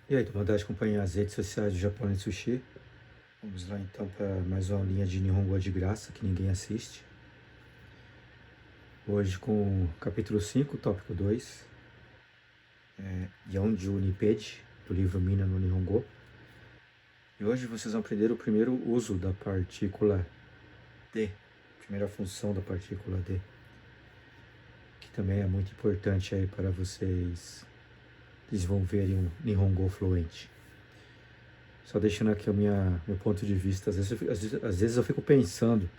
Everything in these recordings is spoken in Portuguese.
E aí, vontade de acompanhar as redes sociais do Japonês Sushi? Vamos lá então para mais uma linha de Nihongo de graça que ninguém assiste. Hoje com o capítulo 5, tópico 2, Yonju Nippeji, do livro Mina no Nihongo. E hoje vocês vão aprender o primeiro uso da partícula D, primeira função da partícula D, que também é muito importante aí para vocês desenvolverem um Nihongo fluente. Só deixando aqui o meu ponto de vista, às vezes eu fico pensando,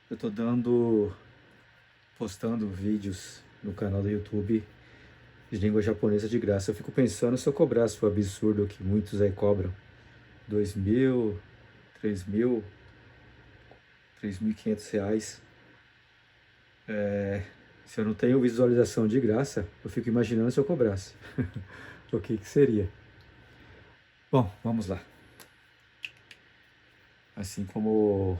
eu tô postando vídeos no canal do YouTube de língua japonesa de graça. Eu fico pensando se eu cobrasse o absurdo que muitos aí cobram, 2.000, 3.000, R$ 3.500. Se eu não tenho visualização de graça, eu fico imaginando se eu cobrasse. O que seria? Bom, vamos lá. Assim como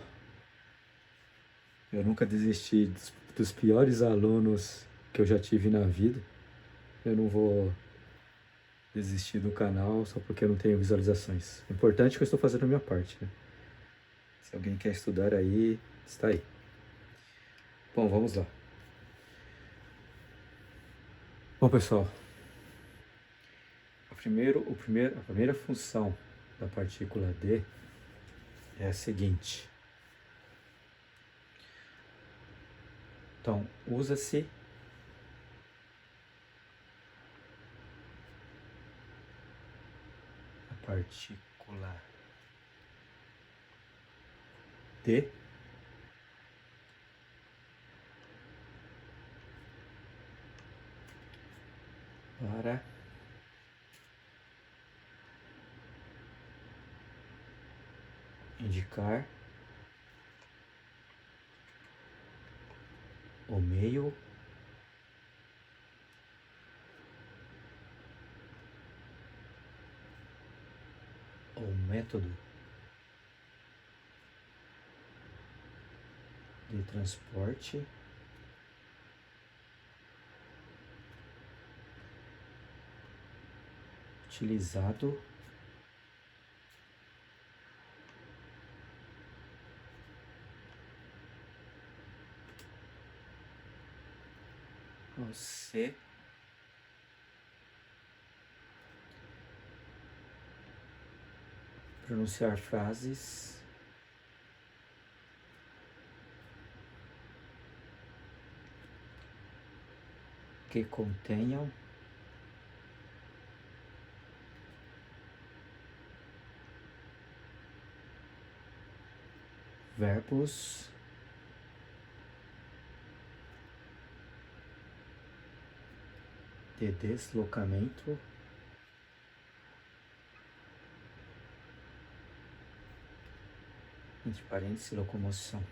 eu nunca desisti dos piores alunos que eu já tive na vida, eu não vou desistir do canal só porque eu não tenho visualizações. O importante é que eu estou fazendo a minha parte, né? Se alguém quer estudar aí, está aí. Bom, vamos lá. Bom, pessoal, a primeira função da partícula D é a seguinte. Então, usa-se a partícula D para indicar o meio ou método de transporte utilizado ao se pronunciar frases que contenham verbos de deslocamento entre parênteses locomoção.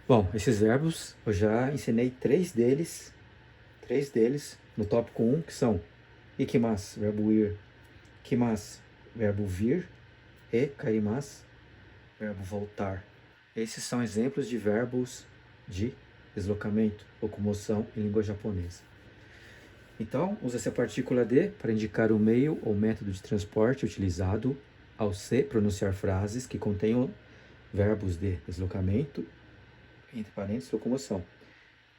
Bom, esses verbos eu já ensinei três deles no tópico 1, que são ikimasu, verbo ir, kimasu, verbo vir, e kaimasu, verbo voltar. Esses são exemplos de verbos de deslocamento, locomoção em língua japonesa. Então, usa-se a partícula D para indicar o meio ou método de transporte utilizado ao se pronunciar frases que contenham verbos de deslocamento, entre parênteses, locomoção.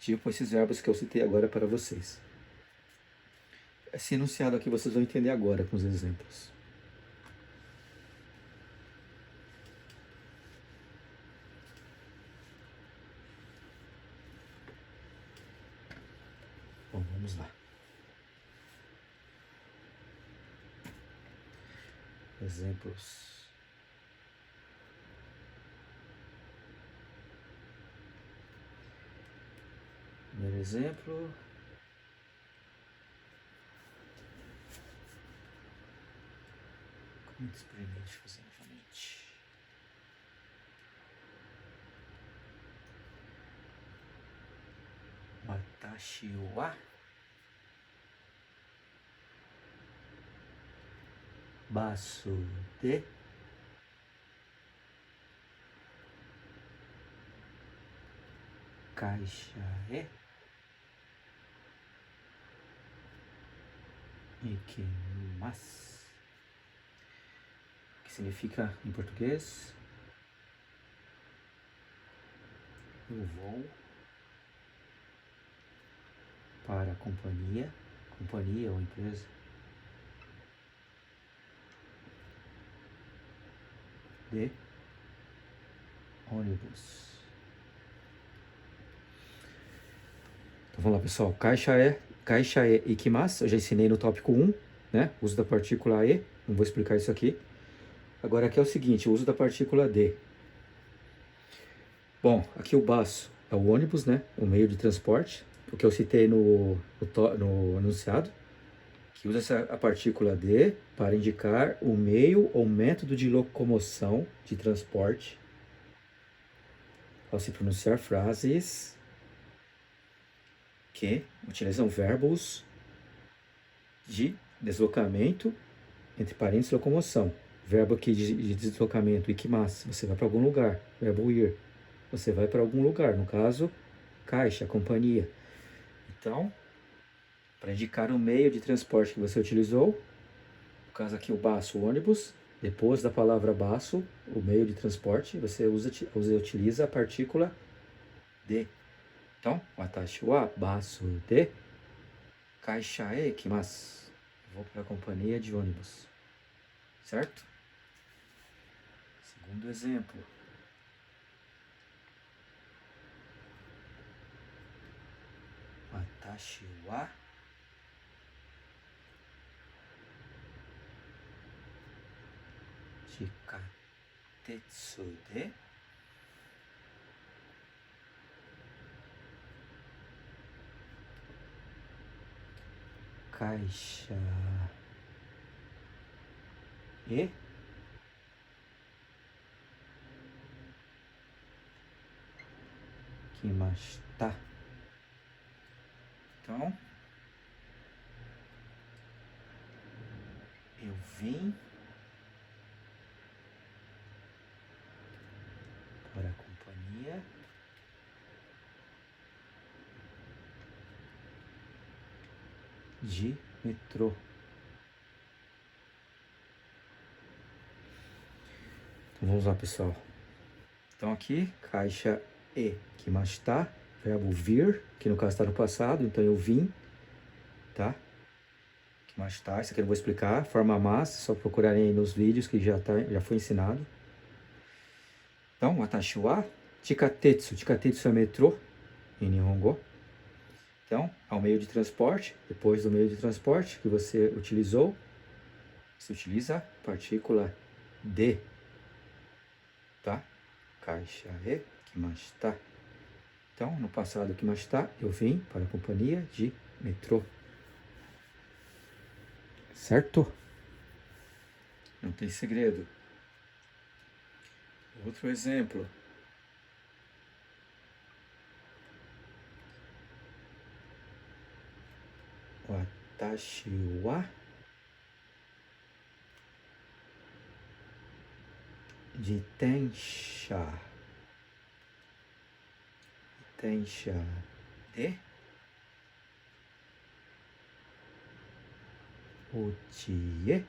Tipo esses verbos que eu citei agora para vocês. Esse enunciado aqui vocês vão entender agora com os exemplos. Bom, vamos lá. Exemplos. Primeiro exemplo. Como experimente fazer novamente? Watashi wa basu de kaisha e Ikimasu. Que significa em português? Eu vou para a companhia ou empresa de ônibus. Então vamos lá, pessoal. Caixa é ikimasu. Eu já ensinei no tópico 1, né? Uso da partícula e. Não vou explicar isso aqui. Agora aqui é o seguinte, o uso da partícula de. Bom, aqui o baço é o ônibus, né? O meio de transporte. O que eu citei no enunciado. Que usa a partícula de para indicar o meio ou método de locomoção de transporte ao se pronunciar frases que utilizam verbos de deslocamento, entre parênteses, locomoção. Verbo aqui de deslocamento, ikimasu, você vai para algum lugar. Verbo ir, você vai para algum lugar. No caso, caixa, companhia. Então, para indicar o meio de transporte que você utilizou, no caso aqui o baço, o ônibus, depois da palavra baço, o meio de transporte, você utiliza a partícula de. Então, watashi wa baço de kaisha e ikimasu. Vou para a companhia de ônibus. Certo? Segundo exemplo. Watashi wa Chikatetsu de Kaisha e kimashita. Então, eu vim para a companhia de metrô. Então vamos lá, pessoal. Então aqui, caixa e kimashita, verbo vir, que no caso está no passado, então eu vim, tá? Kimashita, isso aqui eu não vou explicar, forma mas, só procurarem aí nos vídeos que já foi ensinado. Então, watashi wa chikatetsu, chikatetsu é metrô, em Nihongo. Então, ao meio de transporte, depois do meio de transporte que você utilizou, você utiliza a partícula de, tá? Kaisha e kimashita. Então, no passado kimashita, eu vim para a companhia de metrô. Certo? Não tem segredo. Outro exemplo. Watashi wa jitensha de uchi e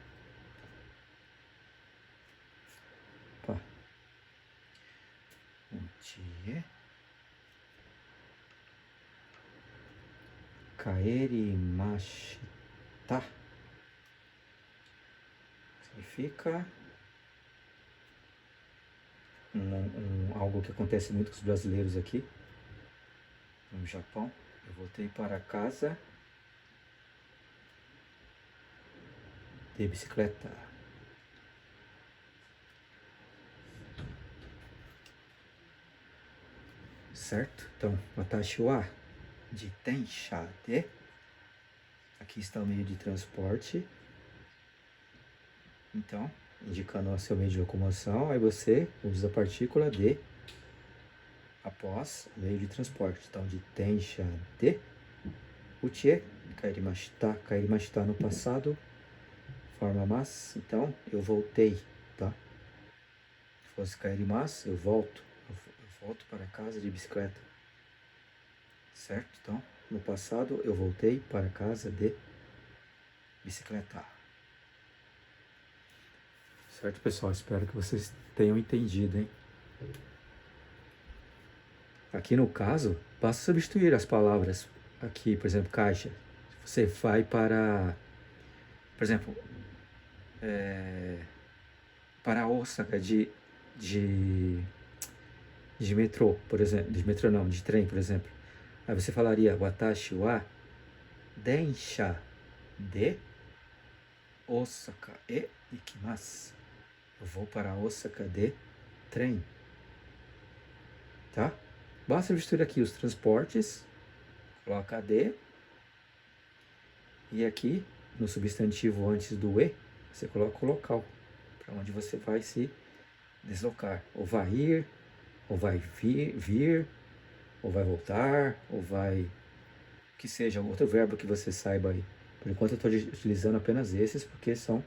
kaerimashita. Significa algo que acontece muito com os brasileiros aqui no Japão. Eu voltei para casa de bicicleta. Certo? Então, watashi wa jitensha de. Aqui está o meio de transporte. Então, indicando o seu meio de locomoção, aí você usa a partícula de após o meio de transporte. Então, jitensha de uchi kairimashita. Kairimashita no passado, forma mas. Então, eu voltei, tá? Se fosse kairimasu, eu volto. Eu volto para casa de bicicleta. Certo? Então, no passado, eu voltei para casa de bicicleta. Certo, pessoal? Espero que vocês tenham entendido, hein? Aqui no caso, basta substituir as palavras. Aqui, por exemplo, caixa. Você vai para, por exemplo, para Osaka de metrô, por exemplo. De metrô não, de trem, por exemplo. Aí você falaria, watashi wa densha de Osaka e ikimasu. Eu vou para Osaka de trem. Tá? Basta substituir aqui os transportes, coloca de, e aqui no substantivo antes do e, você coloca o local, para onde você vai se deslocar. Ou vai ir, ou vai vir, ou vai voltar, ou vai... que seja outro verbo que você saiba aí. Por enquanto eu estou utilizando apenas esses, porque são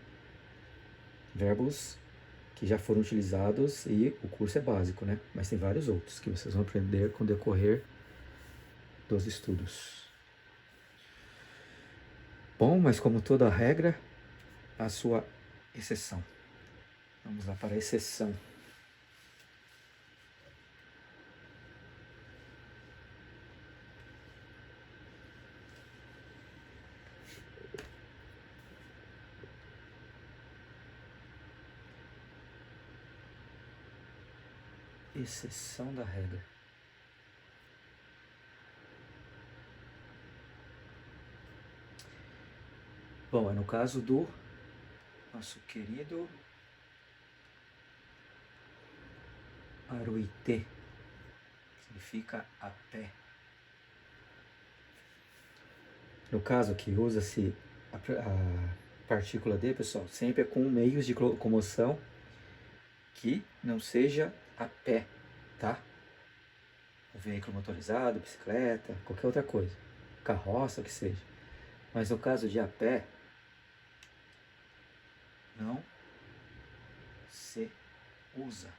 verbos que já foram utilizados e o curso é básico, né? Mas tem vários outros que vocês vão aprender com o decorrer dos estudos. Bom, mas como toda regra, a sua exceção. Vamos lá para a exceção. Exceção da regra. Bom, é no caso do nosso querido aruite, significa a pé. No caso que usa-se a partícula de, pessoal, sempre é com meios de locomoção que não seja a pé, tá? Um veículo motorizado, bicicleta, qualquer outra coisa, carroça, o que seja. Mas no caso de a pé, não se usa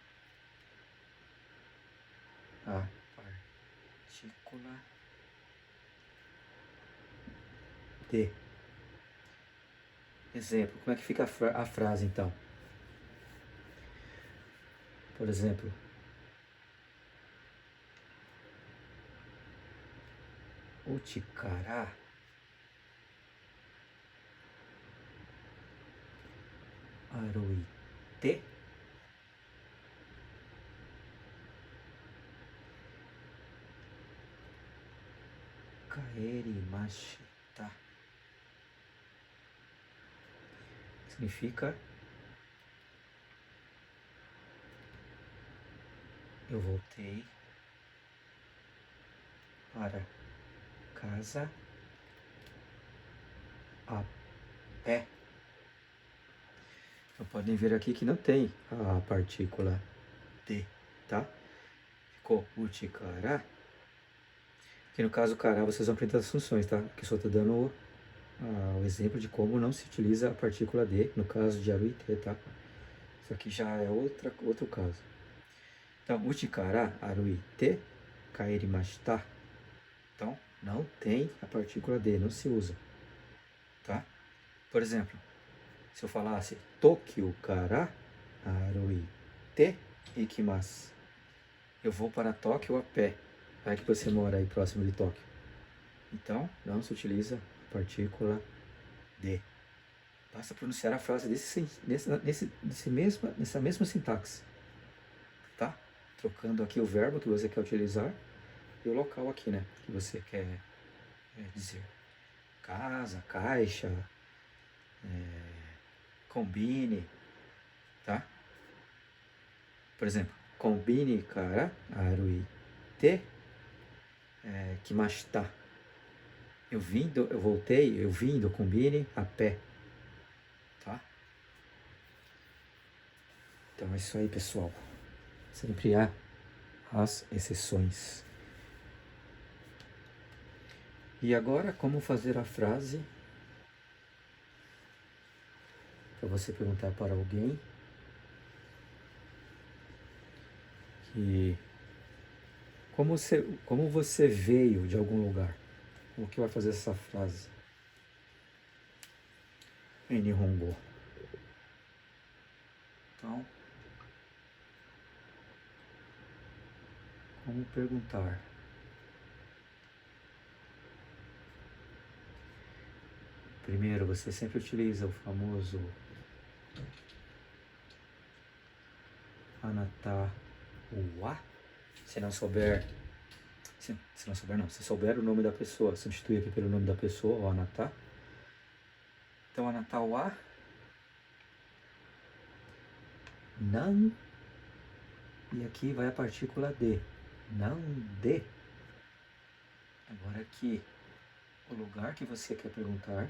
a partícula de. Exemplo, como é que fica a frase então? Por exemplo, Uchikara aruite kaerimashita. Significa eu voltei para casa a pé. Então podem ver aqui que não tem a partícula de, tá? Ficou uchikara. Aqui no caso, cara, vocês vão aprender as funções, tá? Aqui só estou dando o exemplo de como não se utiliza a partícula de, no caso de aruite, tá? Isso aqui já é outro caso. Então, uchikara aruite kaerimashita. Então, não tem a partícula de, não se usa, tá? Por exemplo, se eu falasse Tokyo kara aruite ikimasu. Eu vou para Tóquio a pé. Vai que você mora aí próximo de Tóquio. Então, não se utiliza a partícula de. Basta pronunciar a frase nessa mesma sintaxe. Tá? Trocando aqui o verbo que você quer utilizar e o local aqui, né? Que você quer dizer. Casa, caixa, combine, tá? Por exemplo, combine kara aruite kimashita. Eu vim do combine a pé, tá? Então é isso aí, pessoal. Sempre há as exceções. E agora, como fazer a frase? Para você perguntar para alguém que como você veio de algum lugar. Como que vai fazer essa frase? em Nihongo. Então, como perguntar? Primeiro, você sempre utiliza o famoso anata wa. Se não souber, se souber o nome da pessoa, substitui aqui pelo nome da pessoa, o anata. Então, anata wa nan, e aqui vai a partícula de, não de. Agora aqui, o lugar que você quer perguntar,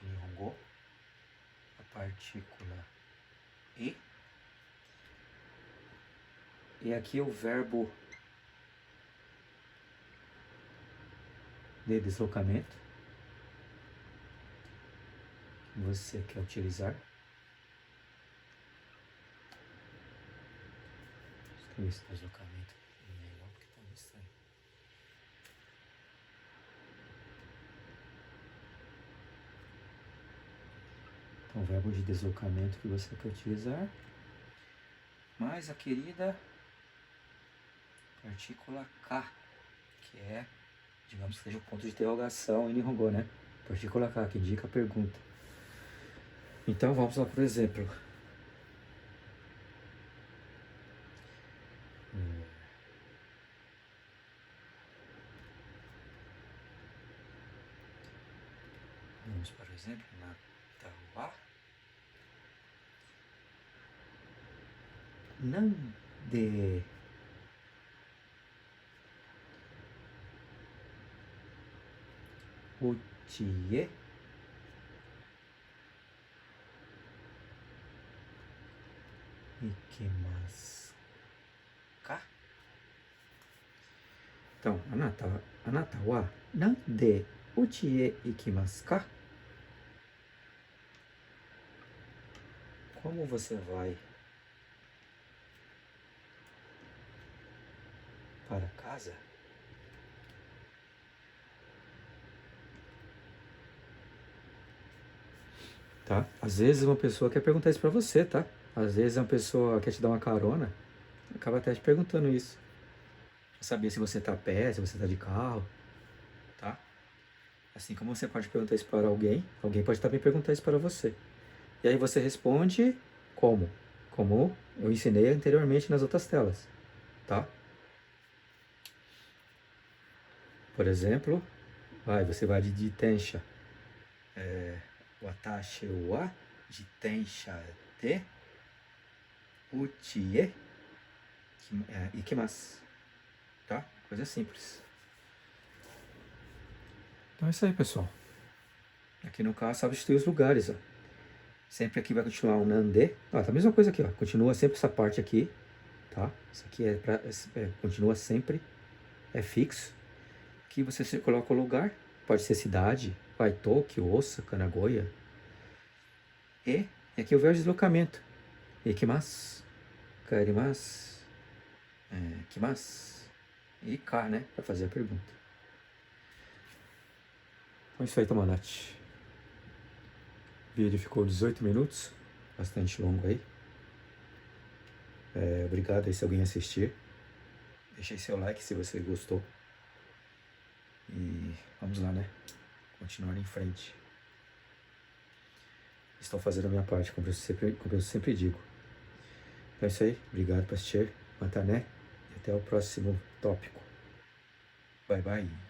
em Nihongo, a partícula e. E aqui o verbo de deslocamento que você quer utilizar. Escrever esse deslocamento melhor porque tá muito estranho. Então, o verbo de deslocamento que você quer utilizar, mais a querida partícula K, que é, digamos que seja o ponto de interrogação em Nihongo, né? Partícula K, que indica a pergunta. Então, vamos lá, por exemplo. Vamos, por exemplo, na Tawa. Não de uchi-e ikimasu ka? Então, anata wa nan de uchi-e ikimasu ka? Como você vai para casa? Tá? Às vezes uma pessoa quer perguntar isso pra você, tá? Às vezes uma pessoa quer te dar uma carona, acaba até te perguntando isso. Pra saber se você tá a pé, se você tá de carro, tá? Assim como você pode perguntar isso para alguém, alguém pode também perguntar isso para você. E aí você responde como? Como eu ensinei anteriormente nas outras telas, tá? Por exemplo, você vai de jitensha. Watashi wa jitensha de uchi-e ikimasu. Tá? Coisa simples. Então é isso aí, pessoal. Aqui no caso, substitui os lugares, ó. Sempre aqui vai continuar o nande. Tá a mesma coisa aqui, ó. Continua sempre essa parte aqui, tá? Isso aqui continua sempre, é fixo. Aqui você coloca o lugar, pode ser cidade, Tokyo, Osaka, Nagoya. E aqui o verbo de deslocamento. Ikimasu, kaerimasu, kimasu. E K, né? Para fazer a pergunta. Então é isso aí, Tomodachi. O vídeo ficou 18 minutos, bastante longo aí. Obrigado aí se alguém assistir. Deixa aí seu like se você gostou. E vamos lá, né? Continuar em frente. Estou fazendo a minha parte, como eu sempre digo. Então é isso aí. Obrigado por assistir. Matané. E até o próximo tópico. Bye, bye.